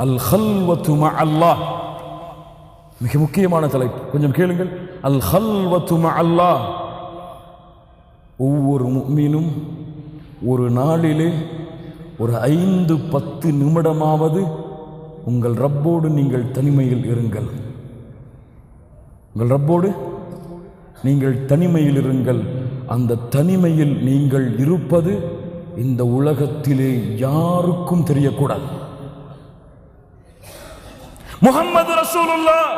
அல் ஹல்வத்து மஅல்லாஹ். மிக முக்கியமான தலைப்பு, கொஞ்சம் கேளுங்கள். அல் ஹல்வத்து மஅல்லாஹ். ஒவ்வொரு முஃமினும் ஒரு நாளிலே ஒரு 5-10 நிமிடமாவது உங்கள் ரப்போடு நீங்கள் தனிமையில் இருங்கள். உங்கள் ரப்போடு நீங்கள் தனிமையில் இருங்கள். அந்த தனிமையில் நீங்கள் இருப்பது இந்த உலகத்திலே யாருக்கும் தெரியக்கூடாது. முஹம்மது ரசூலுல்லாஹ்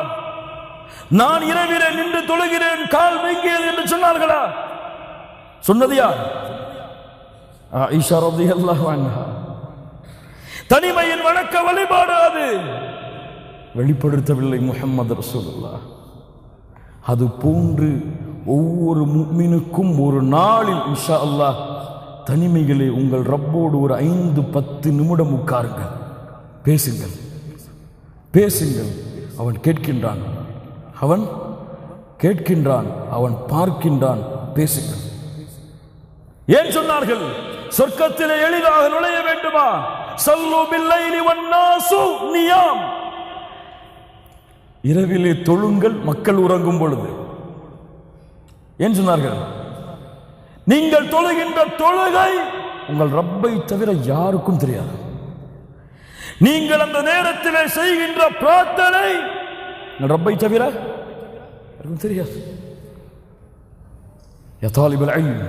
நான் இரவிலே நின்று தொழுகிறேன், கால் வைக்கிறேன் என்று சொன்னார்களா? சொன்னது யார்? ஆயிஷா ரலியல்லாஹு அன்ஹா. தனிமையின் வணக்க வழிபாடு அது வெளிப்படுத்தவில்லை முஹம்மது ரசூலுல்லாஹ். அது போன்று ஒவ்வொரு முஃமினுக்கும் ஒரு நாளில் இன்ஷா அல்லாஹ் தனிமைகளே உங்கள் ரப்போடு ஒரு 5-10 நிமிடம் உட்காருங்கள், பேசுங்கள், பேசுங்கள். அவன் கேட்கின்றான், அவன் கேட்கின்றான், அவன் பார்க்கின்றான். பேசுங்கள். ஏன் சொன்னார்கள்? சொர்க்கத்திலே எளிதாக நுழைய வேண்டுமா? ஸல்லு பில்லைலி வன்னாசு நியாம். இரவிலே தொழுங்கள், மக்கள் உறங்கும் பொழுது. ஏன் சொன்னார்கள்? நீங்கள் தொழுகின்ற தொழுகை உங்கள் ரப்பை தவிர யாருக்கும் தெரியாது. நீங்கள் அந்த நேரத்திலே செய்கின்ற பிரார்த்தனை உங்கள் ரப்பை தவிர யாருக்கும் தெரியாது. யா தாலிபுல் இல்ம்,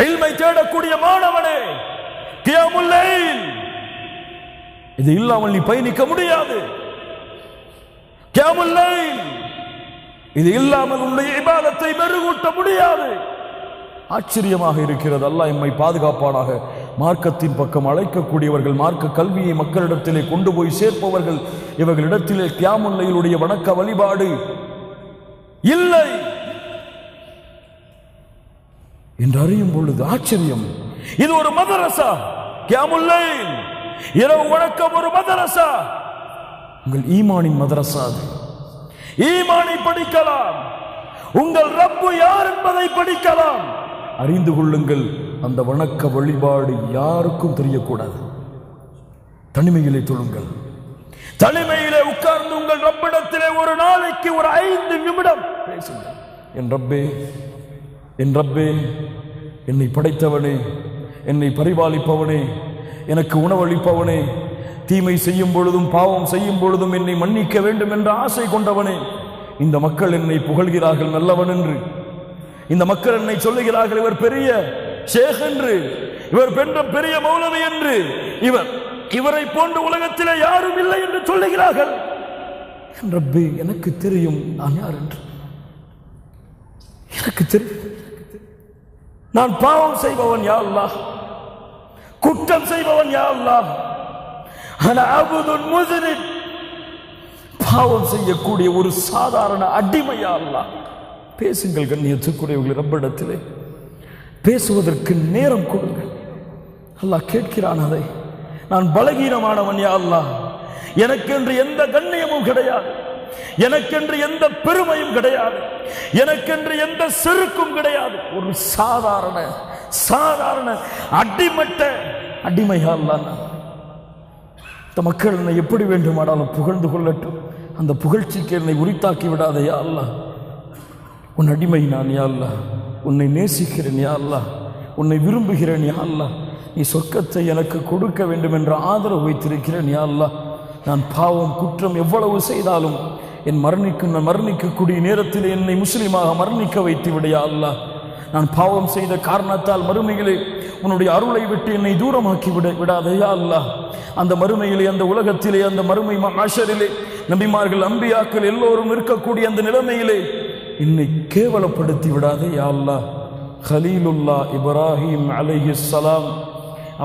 இல்மை தேடக்கூடிய மாணவனே, கியாமுல் லைல் இது இல்லாமல் நீ பயணிக்க முடியாது. கியாமுல் லைல் இது இல்லாமல் உன்னுடைய இபாதத்தை மெருகூட்ட முடியாது. ஆச்சரியமாக இருக்கிறது. அல்லாஹ் எம்மை பாதுகாப்பானாக. மார்க்கத்தின் பக்கம் அழைக்கக்கூடியவர்கள், மார்க்க கல்வியை மக்களிடத்திலே கொண்டு போய் சேர்ப்பவர்கள், இவர்களிடத்திலே கியாமுல் லைலுடைய வணக்க வழிபாடு இல்லை என்று அறியும் பொழுது ஆச்சரியம். இது ஒரு மதரசா. கியாமுல் லைல் இரவு வணக்கம் ஒரு மதரசா. உங்கள் ஈமானின் மதரசா. அது ஈமானை படிக்கலாம், உங்கள் ரப்பு யார் என்பதை படிக்கலாம். அறிந்து கொள்ளுங்கள். அந்த வணக்க வழிபாடு யாருக்கும் தெரியக்கூடாது. தனிமையிலே தொழுங்கள். தனிமையிலே உட்கார்ந்து உங்கள் ரப்பிடத்திலே ஒரு நாளைக்கு ஒரு 5 நிமிடம் பேசுங்கள். என் ரப்பே, என் ரப்பே, என்னை படைத்தவனே, என்னை பரிபாலிப்பவனே, எனக்கு உணவளிப்பவனே, தீமை செய்யும் பொழுதும் பாவம் செய்யும் பொழுதும் என்னை மன்னிக்க வேண்டும் என்ற ஆசை கொண்டவனே, இந்த மக்கள் என்னை புகழ்கிறார்கள் நல்லவன் என்று. இந்த மக்கள் என்னை சொல்லுகிறார்கள் இவர் பெரிய ஷேக் என்று, இவர் பெரிய மௌலவி என்று, இவரை போன்ற உலகத்திலே யாரும் இல்லை என்று சொல்லுகிறார்கள். என் ரப்பே, எனக்கு தெரியும் நான் யார் என்று. எனக்கு தெரியும் நான் பாவம் செய்பவன் யா அல்லாஹ், குற்றம் செய்பவன் யா அல்லாஹ். அன அபுதுன் முஸ்லிம், பாவம் செய்யக்கூடிய ஒரு சாதாரண அடிமை யா அல்லாஹ். பேசுங்கள் கண்ணியத்துக்குரியவர்கள், ரப்பிடத்திலே பேசுவதற்கு நேரம் கொடுங்கள். அல்லாஹ் கேட்கிறான் அதை. நான் பலகீனமானவன் யா அல்லாஹ், எனக்கென்று எந்த கண்ணியமும் கிடையாது, எனக்கென்று எந்த பெருமையும் கிடையாது, எனக்கென்று எந்த செருக்கும் கிடையாது. ஒரு சாதாரண அடிமை யா அல்லாஹ். இந்த மக்கள் என்னை எப்படி வேண்டுமானாலும் புகழ்ந்து கொள்ளட்டும், அந்த புகழ்ச்சிக்கு என்னை உரித்தாக்கி விடாதே யா அல்லாஹ். உன் அடிமை நான் யா அல்லாஹ். உன்னை நேசிக்கிறேன் யா அல்லாஹ், உன்னை விரும்புகிறேன் யா அல்லாஹ். நீ சொர்க்கத்தை எனக்கு கொடுக்க வேண்டும் என்ற ஆதரவு வைத்திருக்கிறேன் யா அல்லாஹ். நான் பாவம் குற்றம் எவ்வளவு செய்தாலும் என் மரணிக்கக்கூடிய நேரத்தில் என்னை முஸ்லிமாக மரணிக்க வைத்து விட யா அல்லாஹ். நான் பாவம் செய்த காரணத்தால் மறுமையிலே உன்னுடைய அருளை விட்டு என்னை தூரமாக்கி விடாதே யா அல்லாஹ். அந்த மறுமையிலே, அந்த உலகத்திலே, அந்த மறுமை மஹ்ஷரிலே நபிமார்கள் அம்பியாக்கள் எல்லோரும் இருக்கக்கூடிய அந்த நிலைமையிலே என்னை கேவலப்படுத்தி விடாதே யா அல்லாஹ். கலீலுல்லாஹ் இப்ராஹிம் அலைஹிஸ்ஸலாம்,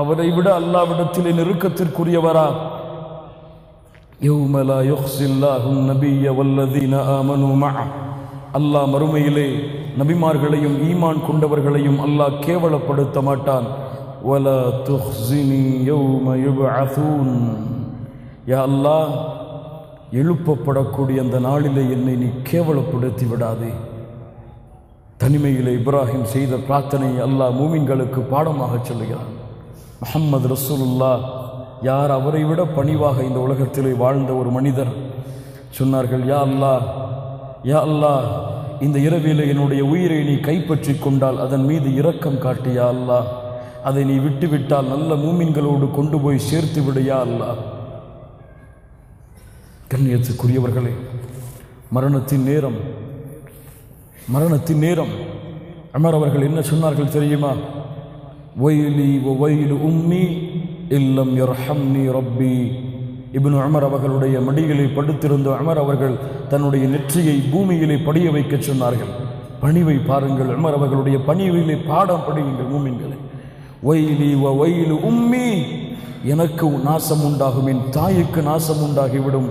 அவரை விட அல்லாஹ்விடத்திலே நெருக்கத்திற்குரியவரா? யௌம லா யுஹ்ஸில்லாஹு நபிய்ய வல்லதீன ஆமனூ மஅ. அல்லாஹ் மறுமையிலே நபிமார்களையும் ஈமான் கொண்டவர்களையும் அல்லாஹ் கேவலப்படுத்த மாட்டான். வலா துஹ்ஸினி யௌம யுப்அஸூன். யா அல்லாஹ், எழுப்பப்படக்கூடிய அந்த நாளிலே என்னை நீ கேவலப்படுத்தி விடாதே. தனிமையிலே இப்ராஹிம் செய்த பிரார்த்தனை அல்லாஹ் மூமின்களுக்கு பாடமாக சொல்லுகிறான். முஹம்மது ரசூலுல்லாஹ் யார் அவரை விட பணிவாக இந்த உலகத்திலே வாழ்ந்த ஒரு மனிதர் சொன்னார்கள், யா அல்லாஹ், யா அல்லாஹ், இந்த இரவிலே என்னுடைய உயிரை நீ கைப்பற்றி கொண்டால் அதன் மீது இரக்கம் காட்டு யா அல்லாஹ், அதை நீ விட்டுவிட்டால் நல்ல மூமின்களோடு கொண்டு போய் சேர்த்து விடு யா அல்லாஹ். கண்ணியத்துக்குரியவர்களே, மரணத்தின் நேரம் உமர் அவர்கள் என்ன சொன்னார்கள் தெரியுமா? வயலி வயலு உம்மி இல்லம் யர்ஹம்னி ரப்பி. இப்னு உமர் அவர்களுடைய மடிகளை படுத்திருந்த உமர் அவர்கள் தன்னுடைய நெற்றியை பூமியிலே படிய வைக்க சொன்னார்கள். பணிவை பாருங்கள், உமர் அவர்களுடைய பணிவிலே பாடம் படியுங்கள் மூமின்களை. வயலி வயலு உம்மி, எனக்கு நாசம் உண்டாகும், என் தாய்க்கு நாசம் உண்டாகிவிடும்,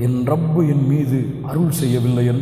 என் ரப்பு என் மீது அருள் செய்யவில்லை என்றார்.